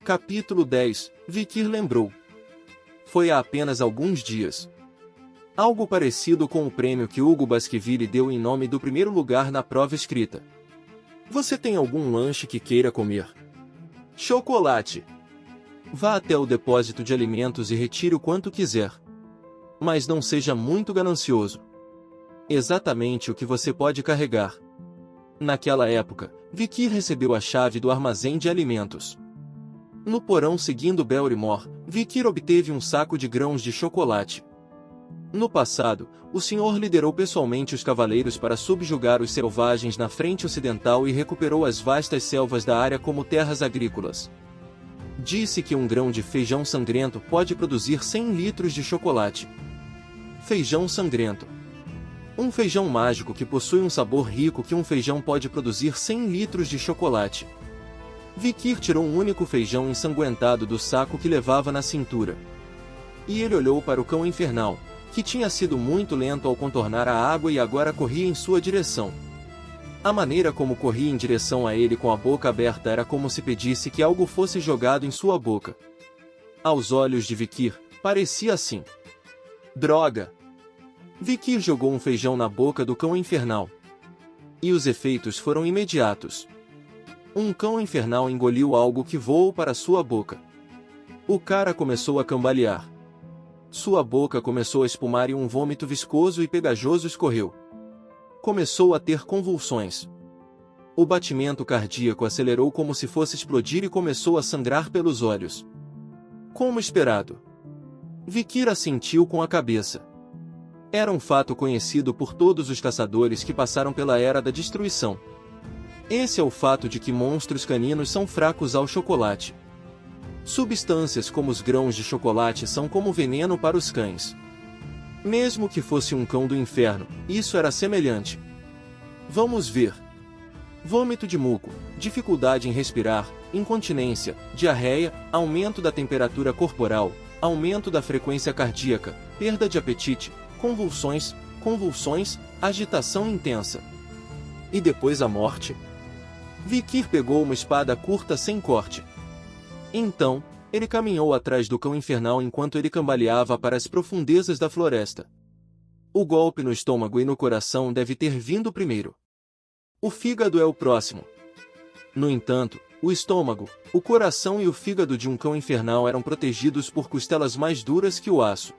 Capítulo 10. Vikir lembrou. Foi há apenas alguns dias. Algo parecido com o prêmio que Hugo Baskerville deu em nome do primeiro lugar na prova escrita. Você tem algum lanche que queira comer? Chocolate. Vá até o depósito de alimentos e retire o quanto quiser. Mas não seja muito ganancioso. Exatamente o que você pode carregar. Naquela época, Vikir recebeu a chave do armazém de alimentos. No porão seguindo Belrimor, Vikir obteve um saco de grãos de chocolate. No passado, o senhor liderou pessoalmente os cavaleiros para subjugar os selvagens na frente ocidental e recuperou as vastas selvas da área como terras agrícolas. Disse que um grão de feijão sangrento pode produzir 100 litros de chocolate. Feijão sangrento. Um feijão mágico que possui um sabor rico que um feijão pode produzir 100 litros de chocolate. Vikir tirou um único feijão ensanguentado do saco que levava na cintura. E ele olhou para o cão infernal, que tinha sido muito lento ao contornar a água e agora corria em sua direção. A maneira como corria em direção a ele com a boca aberta era como se pedisse que algo fosse jogado em sua boca. Aos olhos de Vikir, parecia assim. Droga! Vikir jogou um feijão na boca do cão infernal. E os efeitos foram imediatos. Um cão infernal engoliu algo que voou para sua boca. O cara começou a cambalear. Sua boca começou a espumar e um vômito viscoso e pegajoso escorreu. Começou a ter convulsões. O batimento cardíaco acelerou como se fosse explodir e começou a sangrar pelos olhos. Como esperado. Vikir assentiu com a cabeça. Era um fato conhecido por todos os caçadores que passaram pela Era da Destruição. Esse é o fato de que monstros caninos são fracos ao chocolate. Substâncias como os grãos de chocolate são como veneno para os cães. Mesmo que fosse um cão do inferno, isso era semelhante. Vamos ver. Vômito de muco, dificuldade em respirar, incontinência, diarreia, aumento da temperatura corporal, aumento da frequência cardíaca, perda de apetite, convulsões, agitação intensa. E depois a morte? Vikir pegou uma espada curta sem corte. Então, ele caminhou atrás do cão infernal enquanto ele cambaleava para as profundezas da floresta. O golpe no estômago e no coração deve ter vindo primeiro. O fígado é o próximo. No entanto, o estômago, o coração e o fígado de um cão infernal eram protegidos por costelas mais duras que o aço.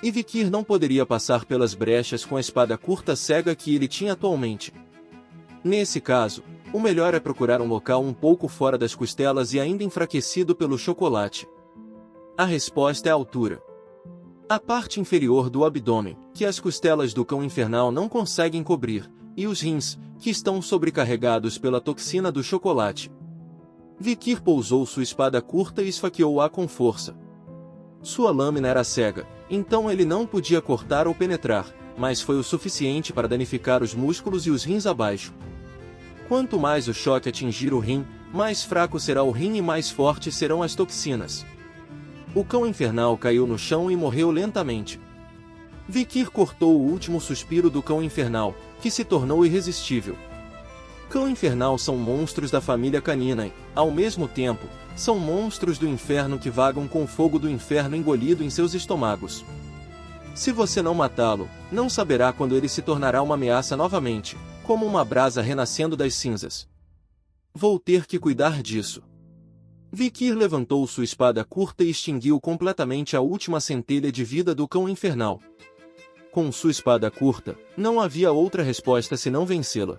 E Vikir não poderia passar pelas brechas com a espada curta cega que ele tinha atualmente. Nesse caso, o melhor é procurar um local um pouco fora das costelas e ainda enfraquecido pelo chocolate. A resposta é a altura. A parte inferior do abdômen, que as costelas do cão infernal não conseguem cobrir, e os rins, que estão sobrecarregados pela toxina do chocolate. Vikir pousou sua espada curta e esfaqueou-a com força. Sua lâmina era cega, então ele não podia cortar ou penetrar, mas foi o suficiente para danificar os músculos e os rins abaixo. Quanto mais o choque atingir o rim, mais fraco será o rim e mais fortes serão as toxinas. O cão infernal caiu no chão e morreu lentamente. Vikir cortou o último suspiro do cão infernal, que se tornou irresistível. Cão infernal são monstros da família canina e, ao mesmo tempo, são monstros do inferno que vagam com o fogo do inferno engolido em seus estômagos. Se você não matá-lo, não saberá quando ele se tornará uma ameaça novamente, como uma brasa renascendo das cinzas. Vou ter que cuidar disso. Vikir levantou sua espada curta e extinguiu completamente a última centelha de vida do cão infernal. Com sua espada curta, não havia outra resposta senão vencê-la.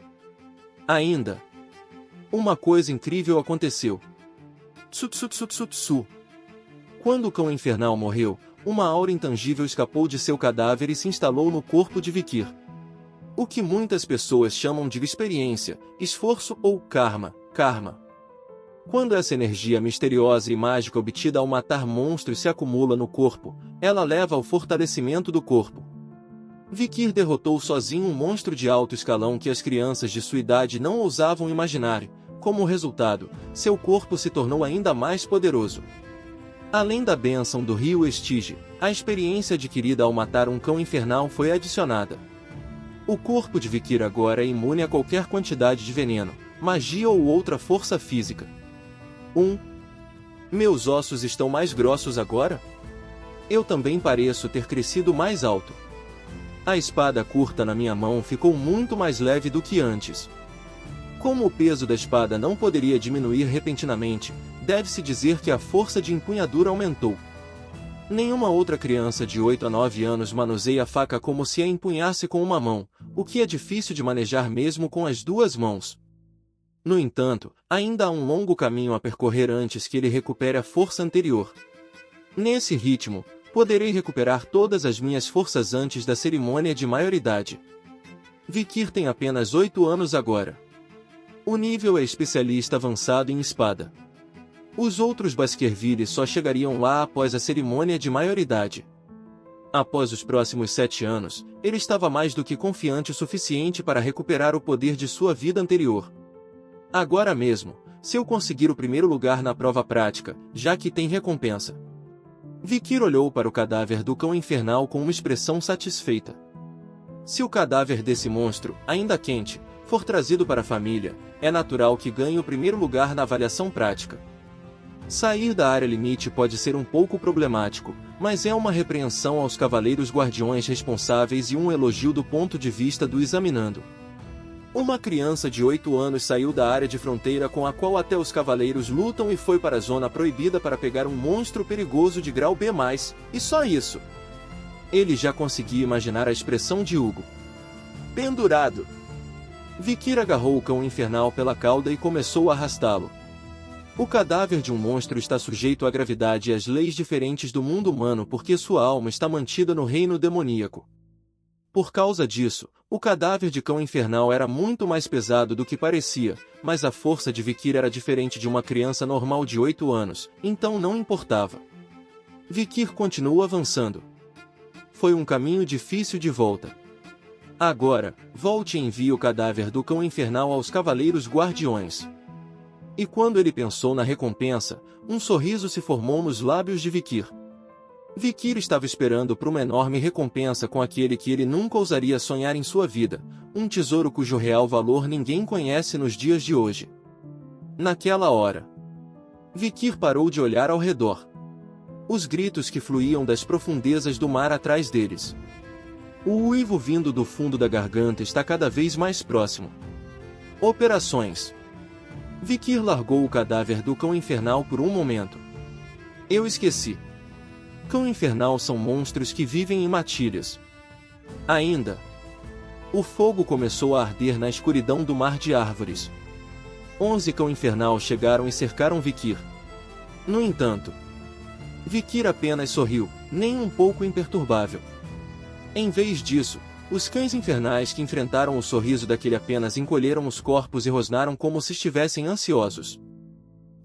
Ainda. Uma coisa incrível aconteceu. Tsu. Quando o cão infernal morreu, uma aura intangível escapou de seu cadáver e se instalou no corpo de Vikir. O que muitas pessoas chamam de experiência, esforço ou karma. Quando essa energia misteriosa e mágica obtida ao matar monstros se acumula no corpo, ela leva ao fortalecimento do corpo. Vikir derrotou sozinho um monstro de alto escalão que as crianças de sua idade não ousavam imaginar. Como resultado, seu corpo se tornou ainda mais poderoso. Além da bênção do rio Estige, a experiência adquirida ao matar um cão infernal foi adicionada. O corpo de Vikir agora é imune a qualquer quantidade de veneno, magia ou outra força física. Meus ossos estão mais grossos agora? Eu também pareço ter crescido mais alto. A espada curta na minha mão ficou muito mais leve do que antes. Como o peso da espada não poderia diminuir repentinamente, deve-se dizer que a força de empunhadura aumentou. Nenhuma outra criança de 8 a 9 anos manuseia a faca como se a empunhasse com uma mão, o que é difícil de manejar mesmo com as duas mãos. No entanto, ainda há um longo caminho a percorrer antes que ele recupere a força anterior. Nesse ritmo, poderei recuperar todas as minhas forças antes da cerimônia de maioridade. Vikir tem apenas 8 anos agora. O nível é especialista avançado em espada. Os outros Baskerville só chegariam lá após a cerimônia de maioridade. Após os próximos 7 anos, ele estava mais do que confiante o suficiente para recuperar o poder de sua vida anterior. Agora mesmo, se eu conseguir o primeiro lugar na prova prática, já que tem recompensa. Vikir olhou para o cadáver do cão infernal com uma expressão satisfeita. Se o cadáver desse monstro, ainda quente, for trazido para a família, é natural que ganhe o primeiro lugar na avaliação prática. Sair da área limite pode ser um pouco problemático, mas é uma repreensão aos cavaleiros guardiões responsáveis e um elogio do ponto de vista do examinando. Uma criança de 8 anos saiu da área de fronteira com a qual até os cavaleiros lutam e foi para a zona proibida para pegar um monstro perigoso de grau B+, e só isso. Ele já conseguia imaginar a expressão de Hugo. Pendurado. Vikir agarrou o cão infernal pela cauda e começou a arrastá-lo. O cadáver de um monstro está sujeito à gravidade e às leis diferentes do mundo humano porque sua alma está mantida no reino demoníaco. Por causa disso, o cadáver de cão infernal era muito mais pesado do que parecia, mas a força de Vikir era diferente de uma criança normal de 8 anos, então não importava. Vikir continuou avançando. Foi um caminho difícil de volta. Agora, volte e envie o cadáver do cão infernal aos cavaleiros guardiões. E quando ele pensou na recompensa, um sorriso se formou nos lábios de Vikir. Vikir estava esperando por uma enorme recompensa com aquele que ele nunca ousaria sonhar em sua vida, um tesouro cujo real valor ninguém conhece nos dias de hoje. Naquela hora, Vikir parou de olhar ao redor. Os gritos que fluíam das profundezas do mar atrás deles. O uivo vindo do fundo da garganta está cada vez mais próximo. Operações. Vikir largou o cadáver do cão infernal por um momento. Eu esqueci. Cão infernal são monstros que vivem em matilhas. Ainda. O fogo começou a arder na escuridão do mar de árvores. 11 cão infernal chegaram e cercaram Vikir. No entanto, Vikir apenas sorriu, nem um pouco imperturbável. Em vez disso, os cães infernais que enfrentaram o sorriso daquele apenas encolheram os corpos e rosnaram como se estivessem ansiosos.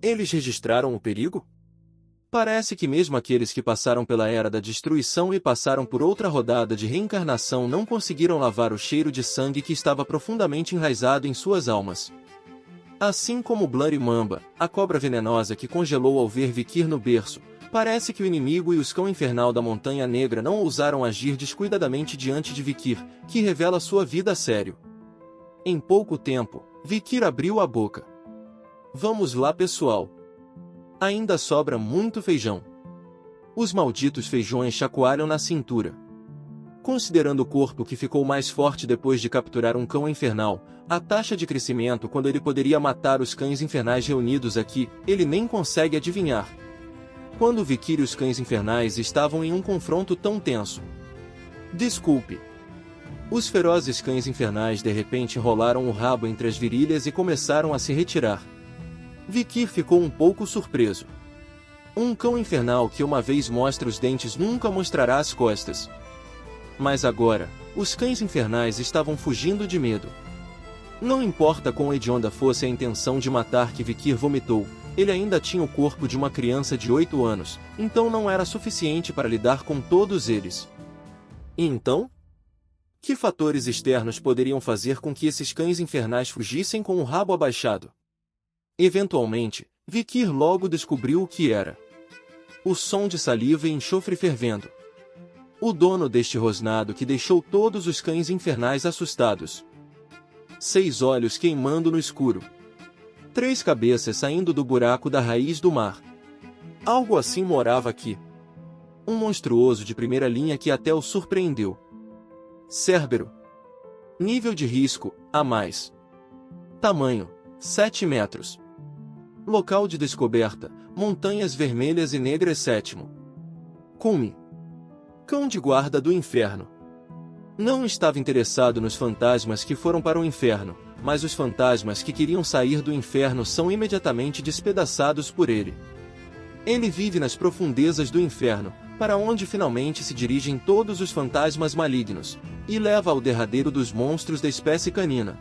Eles registraram o perigo? Parece que mesmo aqueles que passaram pela Era da Destruição e passaram por outra rodada de reencarnação não conseguiram lavar o cheiro de sangue que estava profundamente enraizado em suas almas. Assim como Bloody Mamba, a cobra venenosa que congelou ao ver Vikir no berço, parece que o inimigo e os cão infernal da Montanha Negra não ousaram agir descuidadamente diante de Vikir, que revela sua vida a sério. Em pouco tempo, Vikir abriu a boca. Vamos lá, pessoal. Ainda sobra muito feijão. Os malditos feijões chacoalham na cintura. Considerando o corpo que ficou mais forte depois de capturar um cão infernal, a taxa de crescimento quando ele poderia matar os cães infernais reunidos aqui, ele nem consegue adivinhar. Quando Vikir e os cães infernais estavam em um confronto tão tenso. Desculpe. Os ferozes cães infernais de repente rolaram o rabo entre as virilhas e começaram a se retirar. Vikir ficou um pouco surpreso. Um cão infernal que uma vez mostra os dentes nunca mostrará as costas. Mas agora, os cães infernais estavam fugindo de medo. Não importa quão hedionda fosse a intenção de matar que Vikir vomitou, ele ainda tinha o corpo de uma criança de 8 anos, então não era suficiente para lidar com todos eles. E então? Que fatores externos poderiam fazer com que esses cães infernais fugissem com o rabo abaixado? Eventualmente, Vikir logo descobriu o que era. O som de saliva e enxofre fervendo. O dono deste rosnado que deixou todos os cães infernais assustados. 6 olhos queimando no escuro. 3 cabeças saindo do buraco da raiz do mar. Algo assim morava aqui. Um monstruoso de primeira linha que até o surpreendeu. Cérbero. Nível de risco, A+. Tamanho, 7 metros. Local de descoberta, Montanhas Vermelhas e Negras 7º. Cume. Cão de guarda do inferno. Não estava interessado nos fantasmas que foram para o inferno, mas os fantasmas que queriam sair do inferno são imediatamente despedaçados por ele. Ele vive nas profundezas do inferno, para onde finalmente se dirigem todos os fantasmas malignos, e leva ao derradeiro dos monstros da espécie canina.